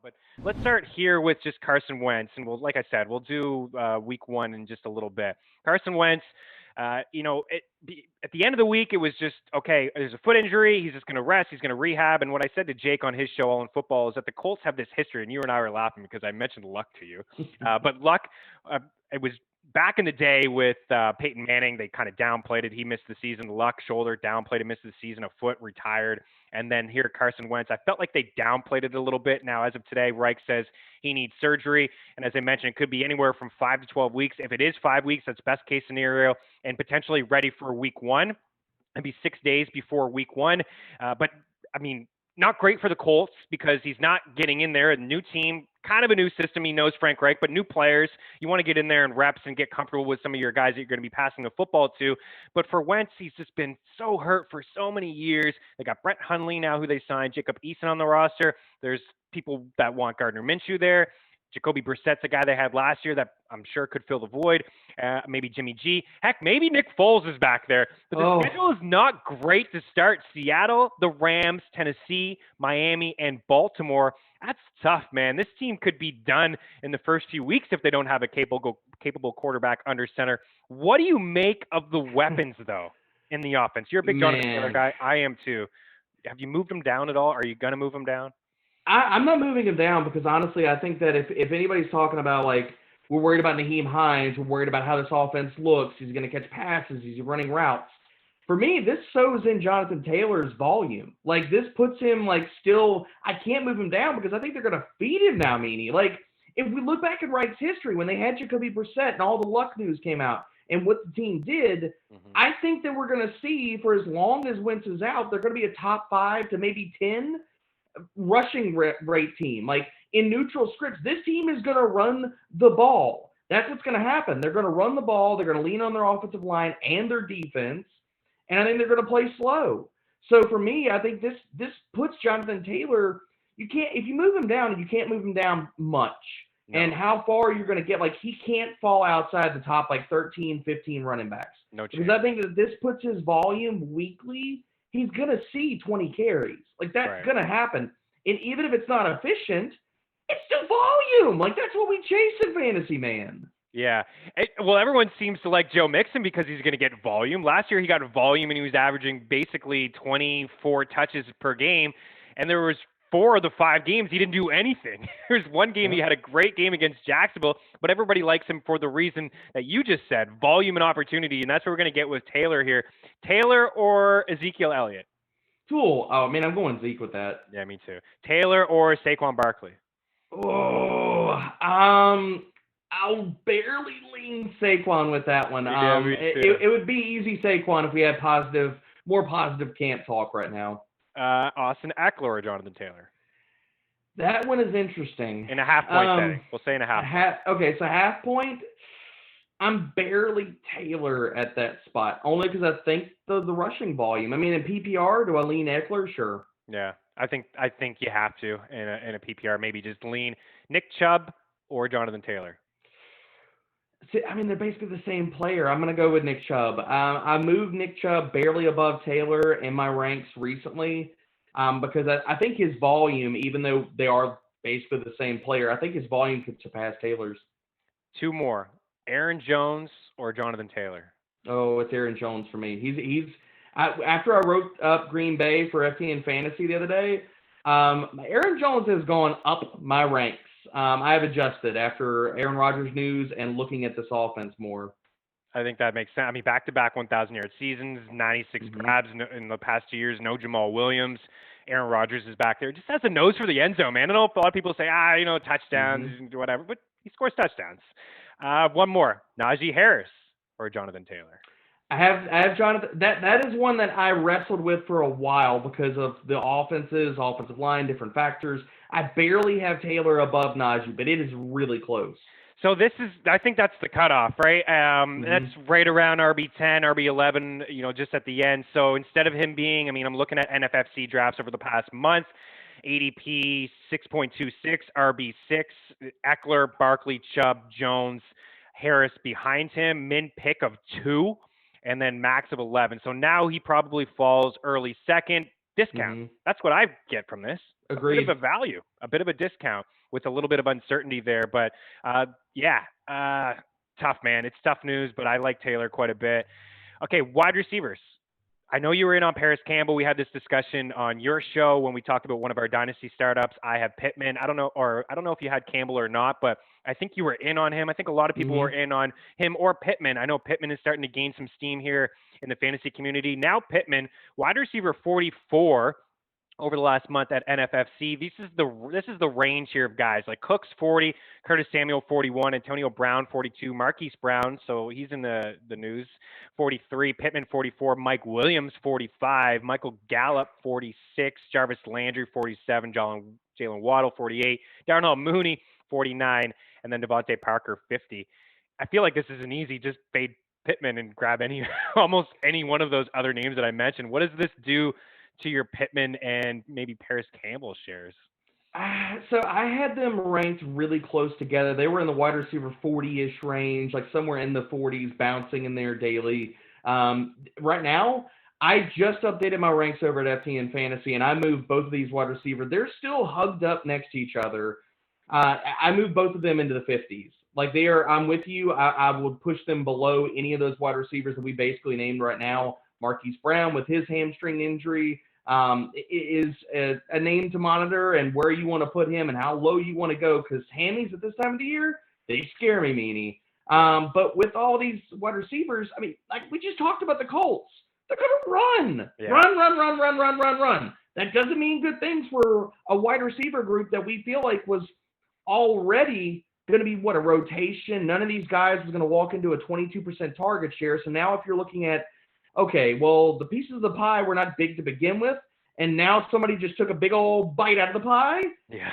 But let's start here with just Carson Wentz, and like I said, we'll do week one in just a little bit. Carson Wentz, at the end of the week, it was just okay. There's a foot injury. He's just going to rest. He's going to rehab. And what I said to Jake on his show, All in Football, is that the Colts have this history, and you and I were laughing because I mentioned Luck to you, but Luck, it was back in the day with Peyton Manning. They kind of downplayed it. He missed the season. Luck, shoulder, downplayed it, missed the season. A foot, retired. And then here, Carson Wentz, I felt like they downplayed it a little bit. Now, as of today, Reich says he needs surgery. And as I mentioned, it could be anywhere from 5 to 12 weeks. If it is 5 weeks, that's best case scenario, and potentially ready for week one. It'd be 6 days before week one. But, I mean, not great for the Colts because he's not getting in there. A new team, kind of a new system. He knows Frank Reich, but new players. You want to get in there and reps and get comfortable with some of your guys that you're going to be passing the football to. But for Wentz, he's just been so hurt for so many years. They got Brett Hundley now, who they signed, Jacob Eason on the roster. There's people that want Gardner Minshew there. Jacoby Brissett's a guy they had last year that I'm sure could fill the void. Maybe Jimmy G. Heck, maybe Nick Foles is back there. But the schedule is not great to start. Seattle, the Rams, Tennessee, Miami, and Baltimore. That's tough, man. This team could be done in the first few weeks if they don't have a capable quarterback under center. What do you make of the weapons, though, in the offense? You're a big Jonathan Taylor guy. I am, too. Have you moved them down at all? Are you going to move them down? I'm not moving him down because, honestly, I think that if anybody's talking about, like, we're worried about Nyheim Hines, we're worried about how this offense looks, he's going to catch passes, he's running routes. For me, this shows in Jonathan Taylor's volume. Like, this puts him, like, still – I can't move him down because I think they're going to feed him now, Meaney. Like, if we look back at Reich's history, when they had Jacoby Brissett and all the Luck news came out and what the team did, I think that we're going to see, for as long as Wentz is out, they're going to be a top 5 to maybe 10 rushing rate team. Like, in neutral scripts, this team is going to run the ball. That's what's going to happen. They're going to run the ball. They're going to lean on their offensive line and their defense, and I think they're going to play slow. So for me, I think this puts Jonathan Taylor. You can't, if you move him down, you can't move him down much. No. And how far you're going to get, like, he can't fall outside the top, like, 13, 15 running backs. No chance. Because I think that this puts his volume weekly. He's going to see 20 carries. Like, that's going to happen. And even if it's not efficient, it's still volume. Like, that's what we chase in fantasy, man. Yeah. Well, everyone seems to like Joe Mixon because he's going to get volume. Last year he got volume and he was averaging basically 24 touches per game. And there was 4 of the 5 games he didn't do anything. There's one game he had a great game against Jacksonville, but everybody likes him for the reason that you just said, volume and opportunity, and that's what we're going to get with Taylor here. Taylor or Ezekiel Elliott? Cool. Oh, man, I'm going Zeke with that. Yeah, me too. Taylor or Saquon Barkley? Oh, I'll barely lean Saquon with that one. Yeah, it would be easy Saquon if we had more positive camp talk right now. Austin Eckler or Jonathan Taylor? That one is interesting. In a half-point setting. We'll say in a half. Okay, so half point, I'm barely Taylor at that spot, only because I think the rushing volume. I mean, in PPR, do I lean Eckler? Sure. Yeah, I think you have to in a PPR. Maybe just lean Nick Chubb or Jonathan Taylor. See, I mean, they're basically the same player. I'm going to go with Nick Chubb. I moved Nick Chubb barely above Taylor in my ranks recently because I think his volume, even though they are basically the same player, I think his volume could surpass Taylor's. 2 more. Aaron Jones or Jonathan Taylor? Oh, it's Aaron Jones for me. After I wrote up Green Bay for FTN Fantasy the other day, Aaron Jones has gone up my ranks. I have adjusted after Aaron Rodgers news and looking at this offense more. I think that makes sense. I mean, back-to-back 1,000-yard seasons, 96 grabs in the past 2 years, no Jamal Williams. Aaron Rodgers is back there. Just has a nose for the end zone, man. I know a lot of people say, touchdowns, whatever, but he scores touchdowns. One more. Najee Harris or Jonathan Taylor? I have Jonathan. That is one that I wrestled with for a while because of the offensive line, different factors. I barely have Taylor above Najee, but it is really close. So I think that's the cutoff, right? That's right around RB10, RB11, just at the end. So instead of him being, I'm looking at NFFC drafts over the past month, ADP 6.26, RB6, Eckler, Barkley, Chubb, Jones, Harris behind him, min pick of 2, and then max of 11. So now he probably falls early second, discount. Mm-hmm. That's what I get from this. A bit Agreed. of a value, a bit of a discount with a little bit of uncertainty there. But yeah, tough, man. It's tough news, but I like Taylor quite a bit. Okay, wide receivers. I know you were in on Parris Campbell. We had this discussion on your show when we talked about one of our dynasty startups. I have Pittman. I don't know if you had Campbell or not, but I think you were in on him. I think a lot of people were Mm-hmm. in on him or Pittman. I know Pittman is starting to gain some steam here in the fantasy community. Now Pittman, wide receiver 44 over the last month at NFFC. This is the range here of guys like Cooks 40, Curtis Samuel 41, Antonio Brown 42, Marquis Brown, so he's in the news, 43, Pittman 44, Mike Williams 45, Michael Gallup 46, Jarvis Landry 47, Jalen Waddle 48, Darnell Mooney 49, and then Devontae Parker 50. I feel like this is an easy just fade Pittman and grab almost any one of those other names that I mentioned. What does this do to your Pittman and maybe Parris Campbell shares? So I had them ranked really close together. They were in the wide receiver 40-ish range, like somewhere in the 40s, bouncing in there daily. Right now, I just updated my ranks over at FTN Fantasy, and I moved both of these wide receivers. They're still hugged up next to each other. I moved both of them into the 50s. Like I'm with you. I would push them below any of those wide receivers that we basically named right now. Marquis Brown with his hamstring injury is a name to monitor, and where you want to put him and how low you want to go, because hammies at this time of the year, they scare me, Meaney. But with all these wide receivers, I mean, like we just talked about the Colts, they're going to run. Yeah. Run. That doesn't mean good things for a wide receiver group that we feel like was already going to be, a rotation. None of these guys was going to walk into a 22% target share. So now if you're looking at, okay, well, the pieces of the pie were not big to begin with, and now somebody just took a big old bite out of the pie. Yeah.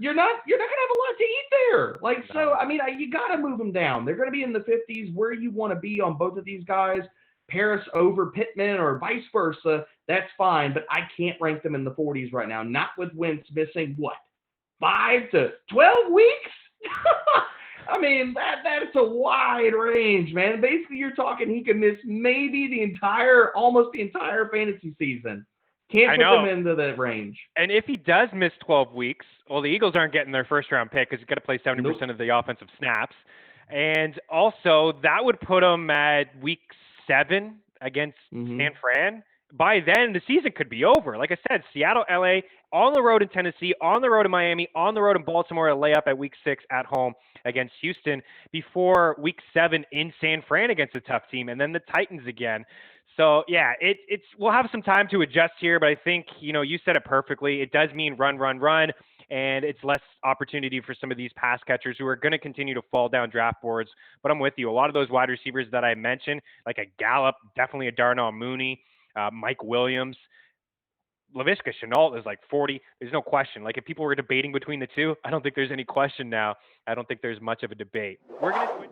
You're not gonna have a lot to eat there. Like, No. so, I mean, you gotta move them down. They're gonna be in the 50s, where you want to be on both of these guys. Parris over Pittman or vice versa, that's fine, but I can't rank them in the 40s right now. Not with Wentz missing 5 to 12 weeks. I mean, that's a wide range, man. Basically, you're talking he could miss maybe almost the entire fantasy season. Can't put them into that range. And if he does miss 12 weeks, well, the Eagles aren't getting their first-round pick because he's got to play 70% of the offensive snaps. And also, that would put him at week 7 against San Fran. By then, the season could be over. Like I said, Seattle, LA, on the road in Tennessee, on the road in Miami, on the road in Baltimore, a layup at week 6 at home against Houston before week 7 in San Fran against a tough team, and then the Titans again. So, yeah, we'll have some time to adjust here, but I think, you said it perfectly. It does mean run, and it's less opportunity for some of these pass catchers who are going to continue to fall down draft boards. But I'm with you. A lot of those wide receivers that I mentioned, like a Gallup, definitely a Darnell Mooney, Mike Williams, Laviska Shenault is like 40. There's no question. Like, if people were debating between the two, I don't think there's any question now. I don't think there's much of a debate. We're going to